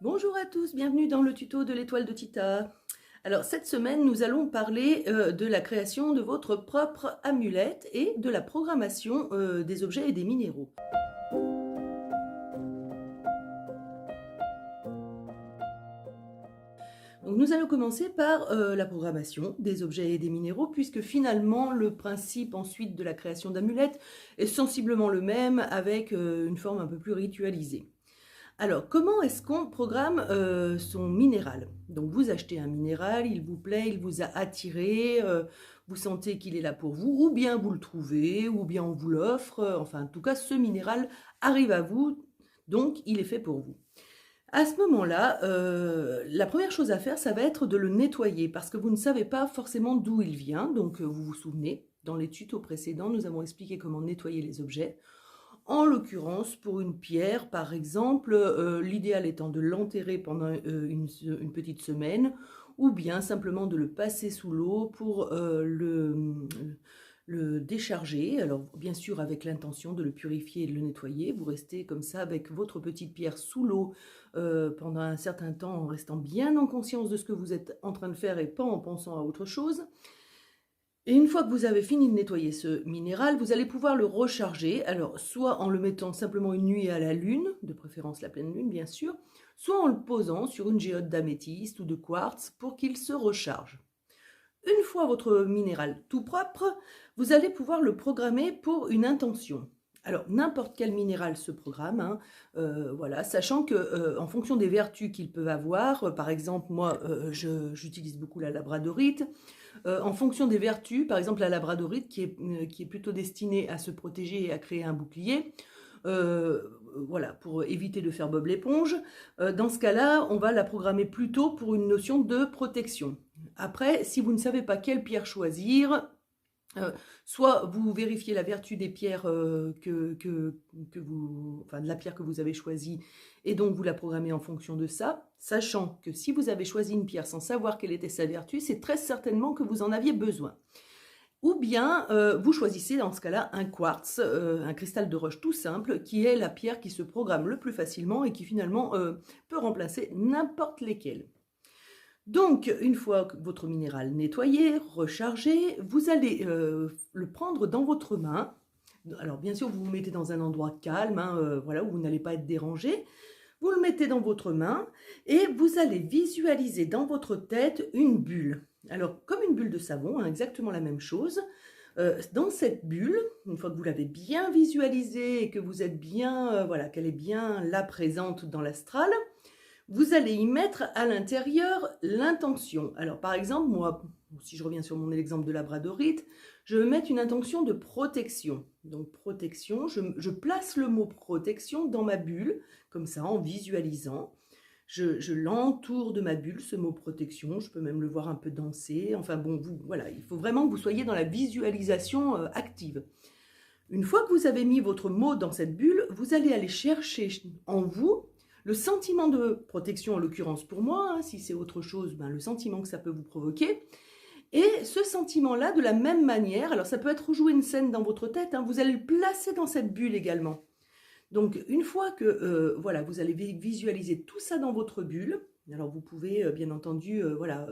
Bonjour à tous, bienvenue dans le tuto de l'étoile de Tita. Alors cette semaine, nous allons parler de la création de votre propre amulette et de la programmation des objets et des minéraux. Donc nous allons commencer par la programmation des objets et des minéraux, puisque finalement le principe ensuite de la création d'amulettes est sensiblement le même avec une forme un peu plus ritualisée. Alors, comment est-ce qu'on programme son minéral? Donc, vous achetez un minéral, il vous plaît, il vous a attiré, vous sentez qu'il est là pour vous, ou bien vous le trouvez, ou bien on vous l'offre. Enfin, en tout cas, ce minéral arrive à vous, donc il est fait pour vous. À ce moment-là, la première chose à faire, ça va être de le nettoyer, parce que vous ne savez pas forcément d'où il vient. Donc, vous vous souvenez, dans les tutos précédents, nous avons expliqué comment nettoyer les objets. En l'occurrence, pour une pierre, par exemple, l'idéal étant de l'enterrer pendant une petite semaine, ou bien simplement de le passer sous l'eau pour le décharger. Alors, bien sûr, avec l'intention de le purifier et de le nettoyer. Vous restez comme ça avec votre petite pierre sous l'eau pendant un certain temps, en restant bien en conscience de ce que vous êtes en train de faire et pas en pensant à autre chose. Et une fois que vous avez fini de nettoyer ce minéral, vous allez pouvoir le recharger, alors soit en le mettant simplement une nuit à la lune, de préférence la pleine lune bien sûr, soit en le posant sur une géode d'améthyste ou de quartz pour qu'il se recharge. Une fois votre minéral tout propre, vous allez pouvoir le programmer pour une intention. Alors, n'importe quel minéral se programme, hein, voilà, sachant que en fonction des vertus qu'ils peuvent avoir, par exemple, moi, j'utilise beaucoup la labradorite. En fonction des vertus, par exemple la labradorite qui est plutôt destinée à se protéger et à créer un bouclier, voilà, pour éviter de faire Bob l'éponge. Dans ce cas-là, on va la programmer plutôt pour une notion de protection. Après, si vous ne savez pas quelle pierre choisir, soit vous vérifiez la vertu des pierres enfin de la pierre que vous avez choisie, et donc vous la programmez en fonction de ça, sachant que si vous avez choisi une pierre sans savoir quelle était sa vertu, c'est très certainement que vous en aviez besoin. Ou bien vous choisissez dans ce cas-là un quartz, un cristal de roche tout simple, qui est la pierre qui se programme le plus facilement et qui finalement peut remplacer n'importe lesquelles. Donc, une fois que votre minéral nettoyé, rechargé, vous allez le prendre dans votre main. Alors, bien sûr, vous vous mettez dans un endroit calme, hein, voilà, où vous n'allez pas être dérangé. Vous le mettez dans votre main et vous allez visualiser dans votre tête une bulle. Alors, comme une bulle de savon, hein, exactement la même chose. Dans cette bulle, une fois que vous l'avez bien visualisée et que vous êtes bien, voilà, qu'elle est bien là présente dans l'astral, vous allez y mettre à l'intérieur l'intention. Alors par exemple, moi, si je reviens sur mon exemple de labradorite, je vais mettre une intention de protection. Donc protection, je place le mot protection dans ma bulle, comme ça, en visualisant. Je l'entoure de ma bulle, ce mot protection. Je peux même le voir un peu danser. Enfin bon, voilà, il faut vraiment que vous soyez dans la visualisation active. Une fois que vous avez mis votre mot dans cette bulle, vous allez aller chercher en vous le sentiment de protection, en l'occurrence pour moi, hein, si c'est autre chose, ben, le sentiment que ça peut vous provoquer. Et ce sentiment-là, de la même manière, alors ça peut être rejouer une scène dans votre tête, hein, vous allez le placer dans cette bulle également. Donc une fois que voilà, vous allez visualiser tout ça dans votre bulle, alors vous pouvez bien entendu voilà,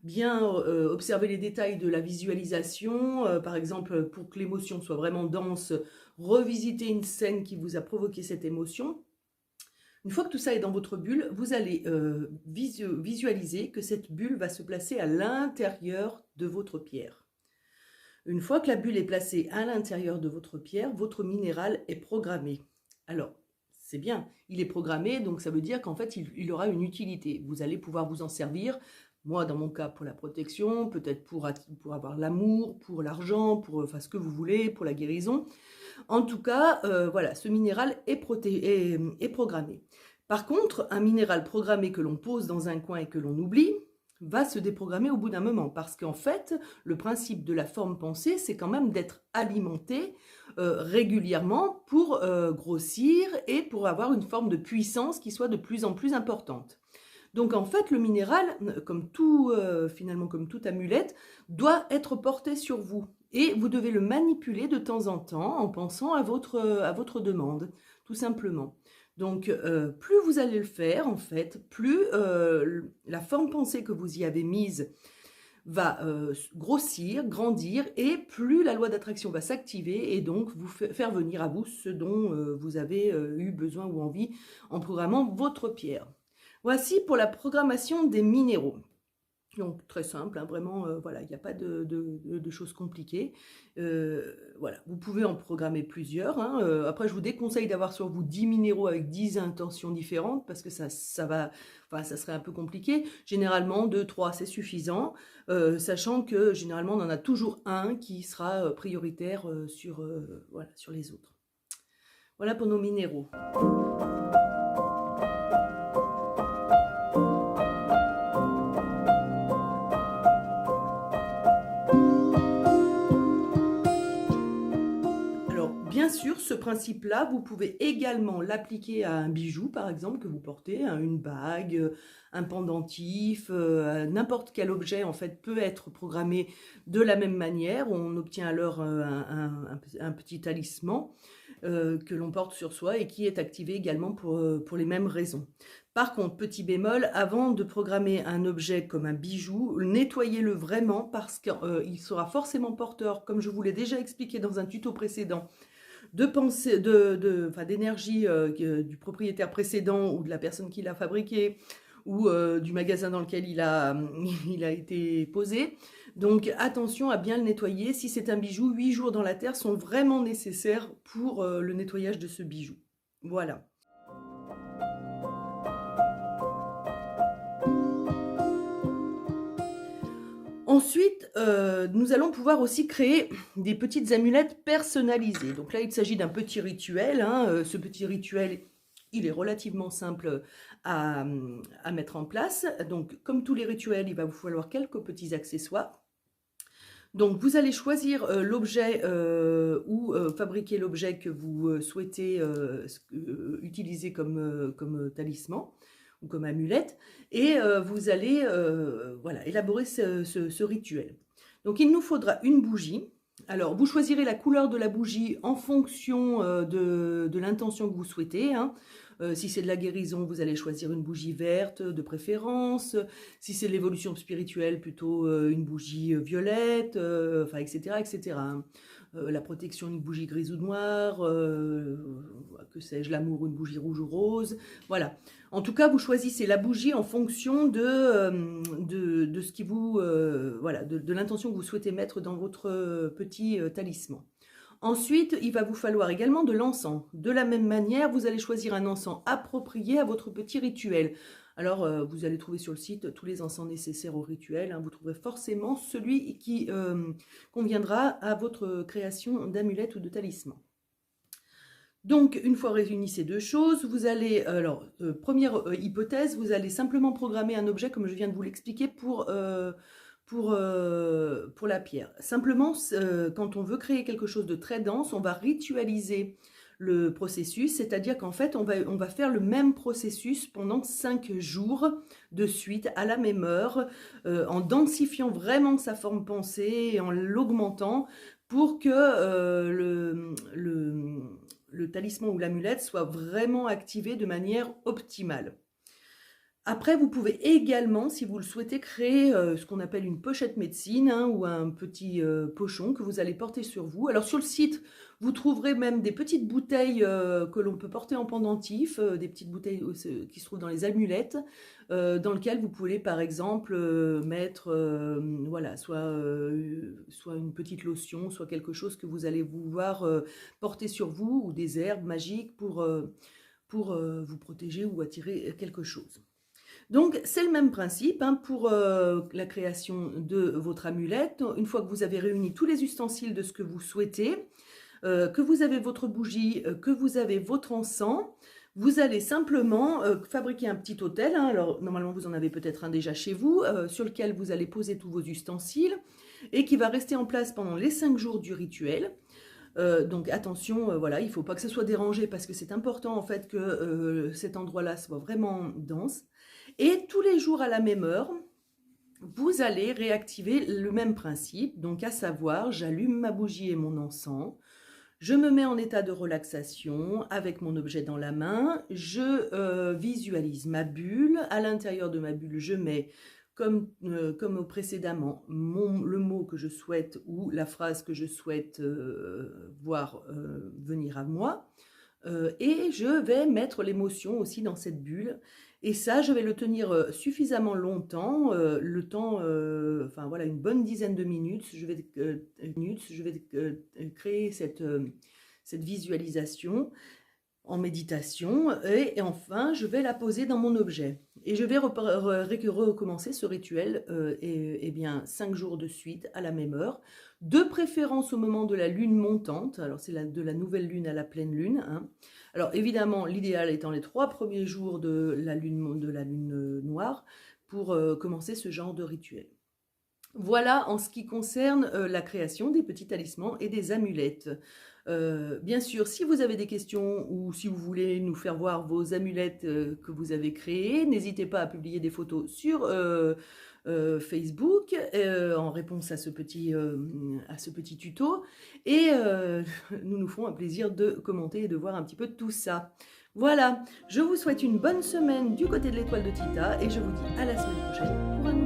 bien observer les détails de la visualisation, par exemple pour que l'émotion soit vraiment dense, revisiter une scène qui vous a provoqué cette émotion. Une fois que tout ça est dans votre bulle, vous allez visualiser que cette bulle va se placer à l'intérieur de votre pierre. Une fois que la bulle est placée à l'intérieur de votre pierre, votre minéral est programmé. Alors, c'est bien, il est programmé, donc ça veut dire qu'en fait, il aura une utilité. Vous allez pouvoir vous en servir, moi dans mon cas pour la protection, peut-être pour avoir l'amour, pour l'argent, pour enfin, ce que vous voulez, pour la guérison. En tout cas, voilà, ce minéral est programmé. Par contre, un minéral programmé que l'on pose dans un coin et que l'on oublie va se déprogrammer au bout d'un moment, parce qu'en fait, le principe de la forme pensée, c'est quand même d'être alimenté régulièrement pour grossir et pour avoir une forme de puissance qui soit de plus en plus importante. Donc en fait, le minéral, comme tout, finalement comme toute amulette, doit être porté sur vous. Et vous devez le manipuler de temps en temps en pensant à votre demande, tout simplement. Donc, plus vous allez le faire, en fait, plus la forme pensée que vous y avez mise va grossir, grandir, et plus la loi d'attraction va s'activer et donc vous faire venir à vous ce dont vous avez eu besoin ou envie en programmant votre pierre. Voici pour la programmation des minéraux. Donc très simple, hein, vraiment, voilà, il n'y a pas de choses compliquées. Voilà, vous pouvez en programmer plusieurs, hein. Après, je vous déconseille d'avoir sur vous 10 minéraux avec 10 intentions différentes, parce que ça serait un peu compliqué. Généralement, 2, 3, c'est suffisant, sachant que généralement, on en a toujours un qui sera prioritaire voilà, sur les autres. Voilà pour nos minéraux. Bien sûr, ce principe-là, vous pouvez également l'appliquer à un bijou, par exemple, que vous portez, à une bague, un pendentif, n'importe quel objet, en fait, peut être programmé de la même manière. On obtient alors un petit talisman que l'on porte sur soi et qui est activé également pour les mêmes raisons. Par contre, petit bémol, avant de programmer un objet comme un bijou, nettoyez-le vraiment parce qu'il sera forcément porteur, comme je vous l'ai déjà expliqué dans un tuto précédent, d'énergie du propriétaire précédent ou de la personne qui l'a fabriqué ou du magasin dans lequel il a été posé. Donc attention à bien le nettoyer. Si c'est un bijou, 8 jours dans la terre sont vraiment nécessaires pour le nettoyage de ce bijou. Voilà. Ensuite, nous allons pouvoir aussi créer des petites amulettes personnalisées. Donc là, il s'agit d'un petit rituel, hein. Ce petit rituel, il est relativement simple à mettre en place. Donc, comme tous les rituels, il va vous falloir quelques petits accessoires. Donc, vous allez choisir l'objet ou fabriquer l'objet que vous souhaitez utiliser comme talisman ou comme amulette, et vous allez voilà, élaborer ce rituel. Donc, il nous faudra une bougie. Alors, vous choisirez la couleur de la bougie en fonction de l'intention que vous souhaitez, hein. Si c'est de la guérison, vous allez choisir une bougie verte de préférence. Si c'est de l'évolution spirituelle, plutôt une bougie violette, enfin, etc., etc. La protection, une bougie grise ou noire, que sais-je, l'amour, une bougie rouge ou rose. Voilà. En tout cas, vous choisissez la bougie en fonction de ce qui vous, voilà, de l'intention que vous souhaitez mettre dans votre petit talisman. Ensuite, il va vous falloir également de l'encens. De la même manière, vous allez choisir un encens approprié à votre petit rituel. Alors, vous allez trouver sur le site tous les encens nécessaires au rituel, hein. Vous trouverez forcément celui qui conviendra à votre création d'amulette ou de talisman. Donc, une fois réunies ces deux choses, vous allez, alors, première hypothèse, vous allez simplement programmer un objet, comme je viens de vous l'expliquer, pour la pierre. Simplement, quand on veut créer quelque chose de très dense, on va ritualiser le processus, c'est-à-dire qu'en fait, on va faire le même processus pendant 5 jours de suite, à la même heure, en densifiant vraiment sa forme pensée et en l'augmentant pour que le talisman ou l'amulette soit vraiment activé de manière optimale. Après, vous pouvez également, si vous le souhaitez, créer ce qu'on appelle une pochette médecine, hein, ou un petit pochon que vous allez porter sur vous. Alors sur le site, vous trouverez même des petites bouteilles que l'on peut porter en pendentif, des petites bouteilles qui se trouvent dans les amulettes, dans lesquelles vous pouvez par exemple mettre voilà, soit une petite lotion, soit quelque chose que vous allez vouloir porter sur vous, ou des herbes magiques pour vous protéger ou attirer quelque chose. Donc, c'est le même principe, hein, pour la création de votre amulette. Une fois que vous avez réuni tous les ustensiles de ce que vous souhaitez, que vous avez votre bougie, que vous avez votre encens, vous allez simplement fabriquer un petit autel, hein. Alors, normalement, vous en avez peut-être un déjà chez vous, sur lequel vous allez poser tous vos ustensiles et qui va rester en place pendant les 5 jours du rituel. Donc attention, voilà, il ne faut pas que ce soit dérangé parce que c'est important en fait que cet endroit-là soit vraiment dense. Et tous les jours à la même heure, vous allez réactiver le même principe, donc à savoir, j'allume ma bougie et mon encens, Je me mets en état de relaxation avec mon objet dans la main. Je visualise ma bulle. À l'intérieur de ma bulle, je mets, comme précédemment, le mot que je souhaite ou la phrase que je souhaite voir venir à moi. Et je vais mettre l'émotion aussi dans cette bulle. Et ça, je vais le tenir suffisamment longtemps, enfin voilà, une bonne dizaine de minutes. Je vais créer cette visualisation en méditation. Et enfin, je vais la poser dans mon objet. Et je vais recommencer ce rituel et bien 5 jours de suite à la même heure. De préférence au moment de la lune montante. Alors c'est de la nouvelle lune à la pleine lune, hein. Alors évidemment, l'idéal étant les 3 premiers jours de la lune noire pour commencer ce genre de rituel. Voilà en ce qui concerne la création des petits talismans et des amulettes. Bien sûr, si vous avez des questions ou si vous voulez nous faire voir vos amulettes que vous avez créées, n'hésitez pas à publier des photos sur Facebook en réponse à ce petit tuto. Et nous nous ferons un plaisir de commenter et de voir un petit peu tout ça. Voilà, je vous souhaite une bonne semaine du côté de l'étoile de Tita et je vous dis à la semaine prochaine pour un nouveau